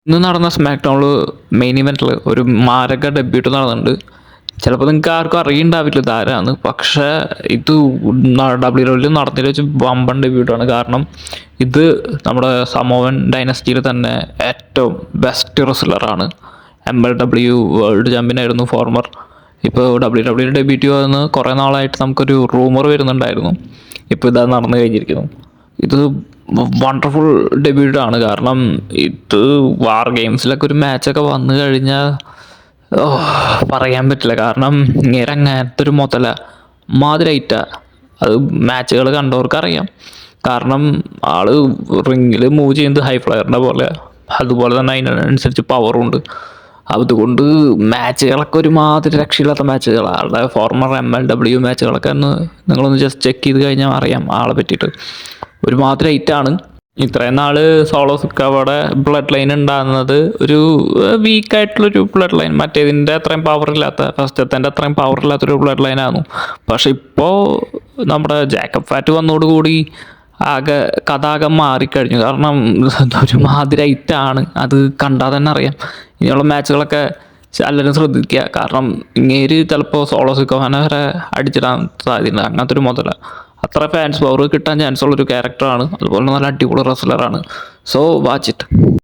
ഇന്ന് നടന്ന smack ഡൗണിൽ main ഇവൻറ്റിൽ ഒരു മാരക ഡെബ്യൂട്ട് നടന്നിട്ടുണ്ട്. ചിലപ്പോൾ നിങ്ങൾക്ക് ആർക്കും അറിയണ്ടാവില്ല ഇതാരാന്ന്. പക്ഷേ ഇത് WWE നടത്തിയ വെച്ച് വമ്പൻ ഡെബ്യൂട്ടാണ്. കാരണം ഇത് നമ്മുടെ സമോവൻ ഡൈനസ്റ്റിയിൽ തന്നെ ഏറ്റവും ബെസ്റ്റ് റെസ്ലറാണ്. MLW വേൾഡ് ചാമ്പ്യൻ ആയിരുന്നു ഫോർമർ. ഇപ്പോൾ WWE ഡെബ്യൂട്ട് ചെയ്യുമെന്ന് കുറേ നാളായിട്ട് നമുക്കൊരു റൂമർ വരുന്നുണ്ടായിരുന്നു. ഇപ്പോൾ ഇതാ നടന്നു കഴിഞ്ഞിരിക്കുന്നു. ഇത് വണ്ടർഫുൾ ഡെബ്യൂട്ടാണ്. കാരണം ഇത് വാർ ഗെയിംസിലൊക്കെ ഒരു മാച്ചൊക്കെ വന്നു കഴിഞ്ഞാൽ പറയാൻ പറ്റില്ല. കാരണം ഇങ്ങനെ അങ്ങനത്തെ ഒരു മുതല മാതിരൈറ്റാ. അത് മാച്ചുകൾ കണ്ടവർക്ക് അറിയാം. കാരണം ആള് റിങ്ങിൽ മൂവ് ചെയ്യുന്നത് ഹൈ ഫ്ലയറിൻ്റെ പോലെ, അതുപോലെ തന്നെ അതിനനുസരിച്ച് പവറുണ്ട്. അതുകൊണ്ട് മാച്ചുകളൊക്കെ ഒരുമാതിരി രക്ഷയില്ലാത്ത മാച്ചുകളാണ്. ആളുടെ ഫോർമർ MLW മാച്ചുകളൊക്കെ നിങ്ങളൊന്ന് ജസ്റ്റ് ചെക്ക് ചെയ്ത് കഴിഞ്ഞാൽ അറിയാം ആളെ പറ്റിയിട്ട്. ഒരുമാതിരി ഹൈറ്റാണ്. ഇത്രയും നാൾ സോളോ സിക്കാവയുടെ ബ്ലഡ് ലൈൻ ഉണ്ടാകുന്നത് ഒരു വീക്കായിട്ടുള്ളൊരു ബ്ലഡ് ലൈൻ, മറ്റേതിൻ്റെ അത്രയും പവറില്ലാത്ത, ഫസ്റ്റത്തിൻ്റെ അത്രയും പവറില്ലാത്തൊരു ബ്ലഡ് ലൈനായിരുന്നു. പക്ഷെ ഇപ്പോൾ നമ്മുടെ ജാക്കബ് ഫാറ്റ് വന്നതോടുകൂടി കഥ മാറിക്കഴിഞ്ഞു. കാരണം ഒരുമാതിരി ഹൈറ്റാണ്. അത് കണ്ടാൽ തന്നെ അറിയാം. ഇനിയുള്ള മാച്ചുകളൊക്കെ എല്ലാവരും ശ്രദ്ധിക്കുക. കാരണം ഇങ്ങേര് ചിലപ്പോൾ സോളോ സിക്കോനെ വരെ അടിച്ചിടാൻ സാധ്യതയുണ്ട്. അങ്ങനത്തെ ഒരു മുതല അത്ര ഫാൻസ് പവർ കിട്ടാൻ ചാൻസ് ഉള്ളൊരു ക്യാരക്ടറാണ്. അതുപോലെ നല്ല അടിപൊളി റെസ്ലറാണ്. So watch it.